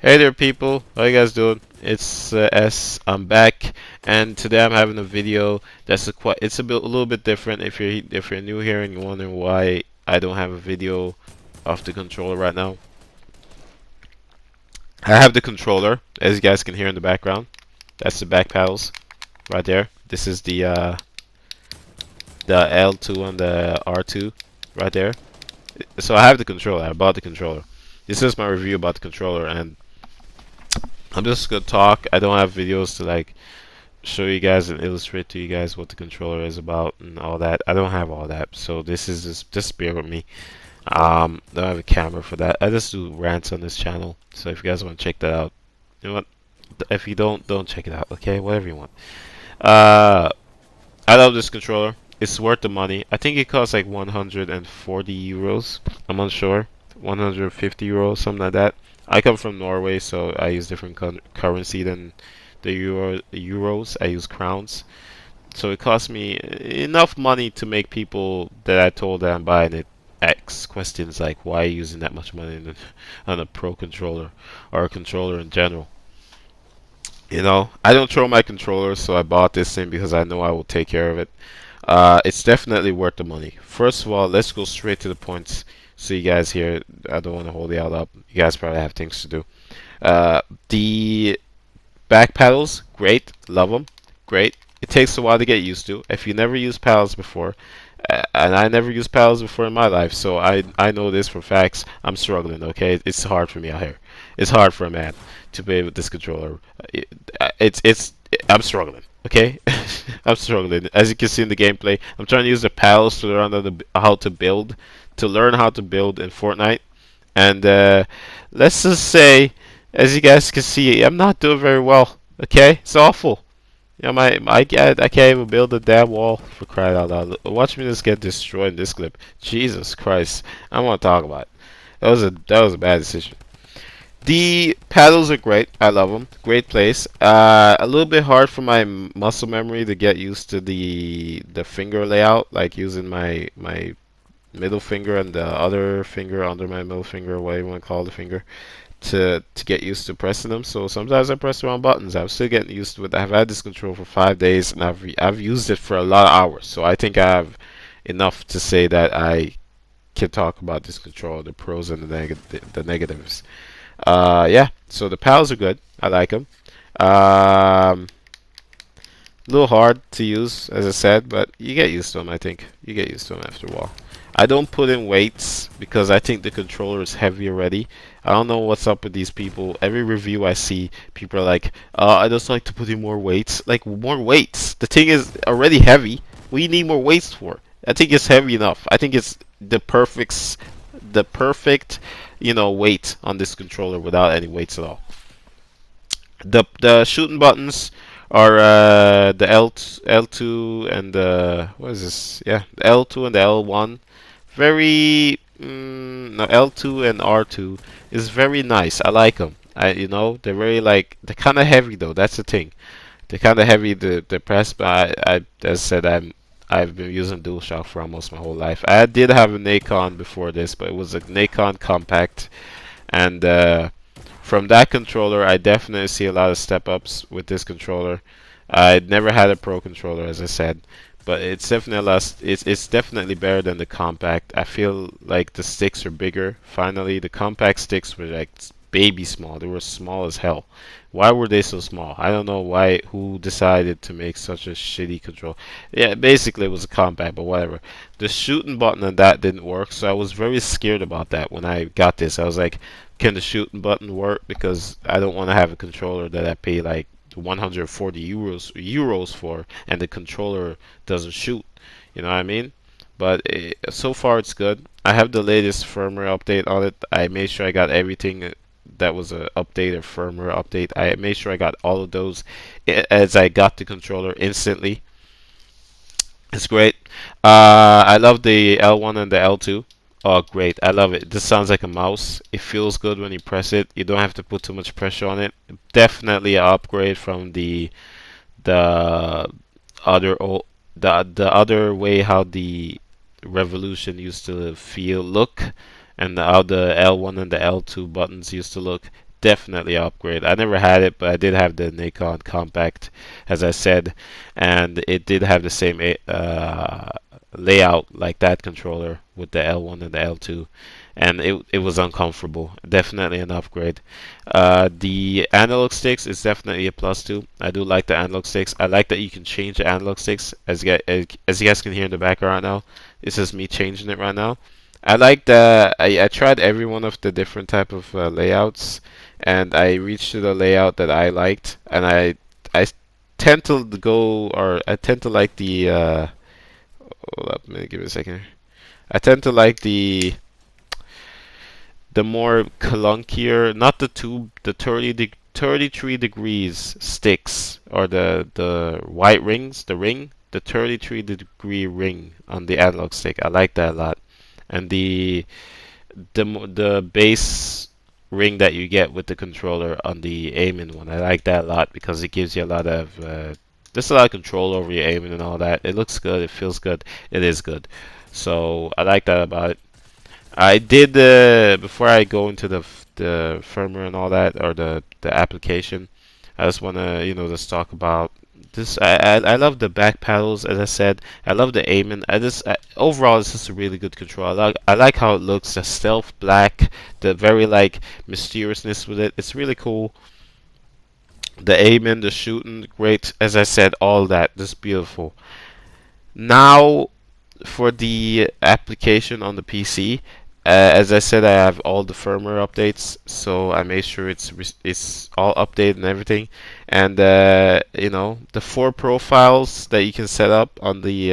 Hey there, people. How you guys doing? It's S. I'm back, and today I'm having a video that's a little bit different. If you're new here and you're wondering why I don't have a video of the controller right now, I have the controller, as you guys can hear in the background. That's the back paddles right there. This is the L2 and the R2 right there. So I have the controller. I bought the controller. This is my review about the controller, and I'm just gonna talk. I don't have videos to like show you guys and illustrate to you guys what the controller is about and all that. I don't have all that, so this is just bear with me. Don't have a camera for that. I just do rants on this channel, so if you guys want to check that out, you know what? If you don't check it out, okay? Whatever you want. Uh, I love this controller. It's worth the money. I think it costs like 140 euros. I'm unsure. 150 euros, something like that. I come from Norway, so I use different currency than the euros. I use crowns. So it cost me enough money to make people that I told that I'm buying it ask questions like, why are you using that much money on a pro controller or a controller in general? You know, I don't throw my controllers, so I bought this thing because I know I will take care of it. It's definitely worth the money. First of all, let's go straight to the points. So you guys here, I don't want to hold y'all up. You guys probably have things to do. The back paddles, great, love them, great. It takes a while to get used to. If you never used paddles before, and I never used paddles before in my life, so I know this for facts. I'm struggling. Okay, it's hard for me out here. It's hard for a man to play with this controller. It's I'm struggling. Okay, I'm struggling. As you can see in the gameplay, I'm trying to use the paddles to learn how to build, in Fortnite, and let's just say, as you guys can see, I'm not doing very well. Okay, it's awful. Yeah, I can't even build a damn wall for crying out loud. Watch me just get destroyed in this clip. Jesus Christ, I want to talk about it. That was a bad decision. The paddles are great. I love them. Great place. A little bit hard for my muscle memory to get used to the finger layout, like using my middle finger and the other finger under my middle finger, whatever you want to call the finger, to get used to pressing them. So sometimes I press the wrong buttons. I'm still getting used to it. I've had this control for 5 days and I've used it for a lot of hours. So I think I have enough to say that I can talk about this control, the pros and the negatives. Yeah. So the pals are good. I like them. A little hard to use, as I said, but you get used to them. I think you get used to them after a while. I don't put in weights because I think the controller is heavy already. I don't know what's up with these people. Every review I see, people are like, I just like to put in more weights. Like, more weights? The thing is already heavy. What do you need more weights for? I think it's heavy enough. I think it's the perfect, weight on this controller without any weights at all. The shooting buttons are the L2 and the what is this? Yeah, the L2 and the L1. Very no, L2 and R2 is very nice. I like them. They're very like they're kind of heavy though. That's the thing. They're kind of heavy to press, but as I said, I've been using DualShock for almost my whole life. I did have a Nacon before this, but it was a Nacon Compact, and from that controller, I definitely see a lot of step ups with this controller. I never had a pro controller, as I said, but it's definitely it's definitely better than the compact. I feel like the sticks are bigger. Finally, the compact sticks were like baby small. They were small as hell. Why were they so small? I don't know why. Who decided to make such a shitty control? Yeah, basically it was a compact, but whatever. The shooting button on that didn't work, so I was very scared about that when I got this. I was like, can the shooting button work? Because I don't want to have a controller that I pay like 140 euros for, and the controller doesn't shoot. You know what I mean? But so far it's good. I have the latest firmware update on it. I made sure I got everything that was a update or firmware update. I made sure I got all of those as I got the controller instantly. It's great. I love the L1 and the L2. Oh, great. I love it. This sounds like a mouse. It feels good when you press it. You don't have to put too much pressure on it. Definitely an upgrade from the other the other way how the Revolution used to look and how the L1 and the L2 buttons used to look. definitely an upgrade. I never had it, but I did have the Nacon Compact, as I said, and it did have the same layout like that controller with the L1 and the L2, and it was uncomfortable. Definitely an upgrade. The analog sticks is definitely a plus too. I do like the analog sticks. I like that you can change the analog sticks, as you guys can hear in the background right now. This is me changing it right now. I like the I tried every one of the different type of layouts, and I reached to the layout that I liked, and I tend to go, or I tend to like the hold up, let me give it a second. I tend to like the more clunkier, not the 33 degrees sticks, or the white rings, the 33-degree ring on the analog stick. I like that a lot, and the base ring that you get with the controller on the aiming one. I like that a lot because it gives you a lot of just a lot of control over your aiming and all that. It looks good, it feels good, it is good. So I like that about it. I did before I go into the firmware and all that, or the application. I just wanna just talk about this. I love the back paddles, as I said. I love the aiming. Overall, this is a really good control. I like how it looks. The stealth black, the very like mysteriousness with it. It's really cool. The aiming, the shooting, great. As I said, all that, just beautiful. Now for the application on the PC. As I said, I have all the firmware updates, so I made sure it's all updated and everything. And the 4 profiles that you can set up on the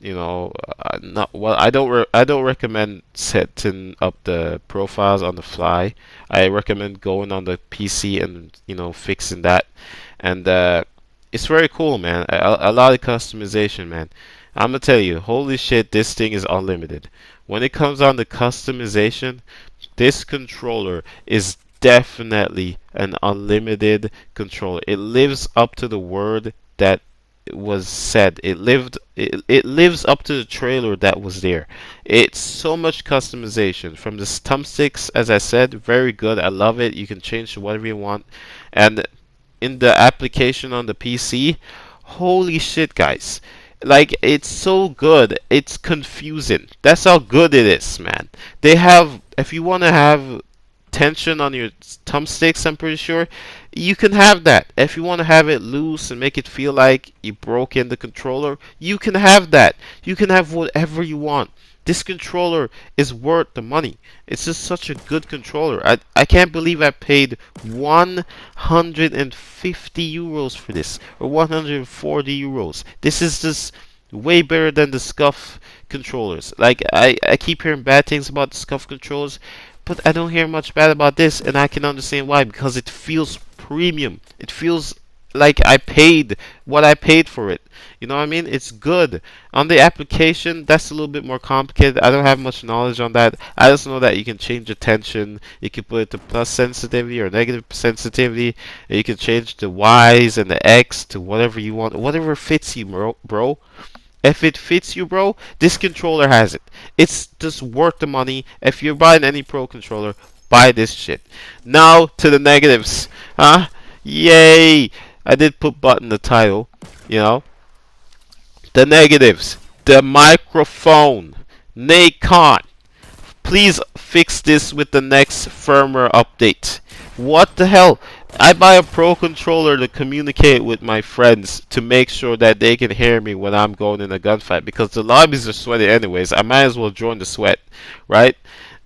not well. I don't recommend setting up the profiles on the fly. I recommend going on the PC and fixing that. And it's very cool, man. A lot of customization, man. I'm gonna tell you, holy shit, this thing is unlimited. When it comes on the customization, this controller is definitely an unlimited controller. It lives up to the word that was said. It lives up to the trailer that was there. It's so much customization from the thumbsticks, as I said, very good. I love it. You can change to whatever you want. And in the application on the PC, holy shit, guys. Like, it's so good, it's confusing. That's how good it is, man. They have, if you want to have tension on your thumbsticks, I'm pretty sure you can have that. If you want to have it loose and make it feel like you broke in the controller, you can have that. You can have whatever you want. This controller is worth the money. It's just such a good controller. I can't believe I paid 150 euros for this, or 140 euros. This is just way better than the Scuff controllers. Like, I keep hearing bad things about the Scuff controllers, but I don't hear much bad about this, and I can understand why, because it feels premium. It feels like I paid what I paid for it. You know what I mean? It's good. On the application, that's a little bit more complicated. I don't have much knowledge on that. I just know that you can change the tension. You can put it to plus sensitivity or negative sensitivity. And you can change the Y's and the X to whatever you want. Whatever fits you, bro. If it fits you, bro, this controller has it. It's just worth the money. If you're buying any pro controller, buy this shit. Now to the negatives. Huh? Yay! I did put button in the title, you know. The negatives. The microphone. Nacon. Please fix this with the next firmware update. What the hell? I buy a pro controller to communicate with my friends to make sure that they can hear me when I'm going in a gunfight, because the lobbies are sweaty anyways. I might as well join the sweat, right?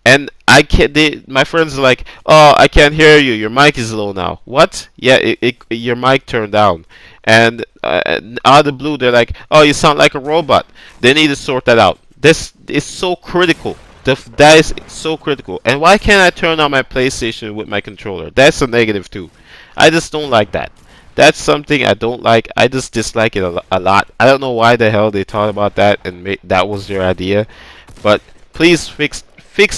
And I can't. My friends are like, "Oh, I can't hear you. Your mic is low now." What? Yeah, your mic turned down. And out of the blue, they're like, "Oh, you sound like a robot." They need to sort that out. This is so critical. That is so critical. And why can't I turn on my PlayStation with my controller? That's a negative too. I just don't like that. That's something I don't like. I just dislike it a lot. I don't know why the hell they thought about that and that was their idea. But please fix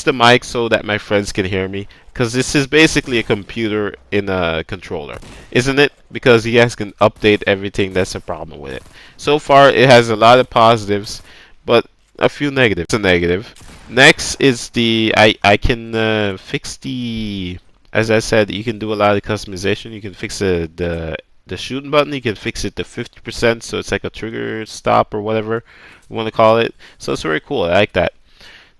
the mic so that my friends can hear me, because this is basically a computer in a controller, isn't it? Because you guys can update everything. That's a problem with it. So far, it has a lot of positives, but a few negatives. It's a negative. Next is the I can fix the as I said, you can do a lot of customization. You can fix the shooting button. You can fix it to 50%, so it's like a trigger stop or whatever you want to call it. So it's very cool. I like that.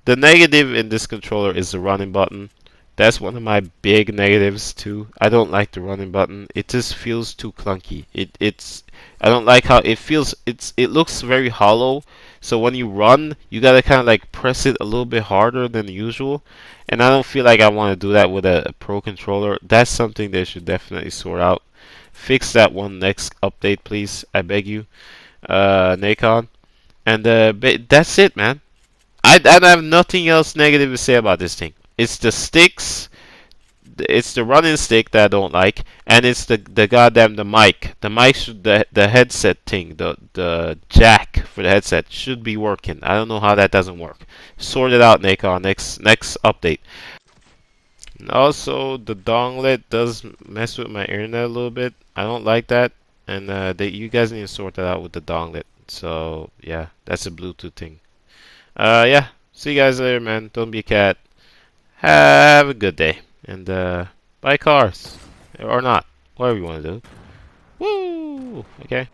The negative in this controller is the running button. That's one of my big negatives too. I don't like the running button. It just feels too clunky. It's I don't like how it feels. It looks very hollow. So when you run, you gotta kind of like press it a little bit harder than usual. And I don't feel like I want to do that with a pro controller. That's something they should definitely sort out. Fix that one next update, please. I beg you, Nacon. And that's it, man. I have nothing else negative to say about this thing. It's the sticks, it's the running stick that I don't like, and it's the goddamn the mic. The mic should the headset thing, the jack for the headset should be working. I don't know how that doesn't work. Sort it out, Nacon. Next update. And also, the donglet does mess with my internet a little bit. I don't like that, and you guys need to sort that out with the donglet. So yeah, that's a Bluetooth thing. Yeah. See you guys later, man. Don't be a cat. Have a good day. And, buy cars. Or not. Whatever you want to do. Woo! Okay.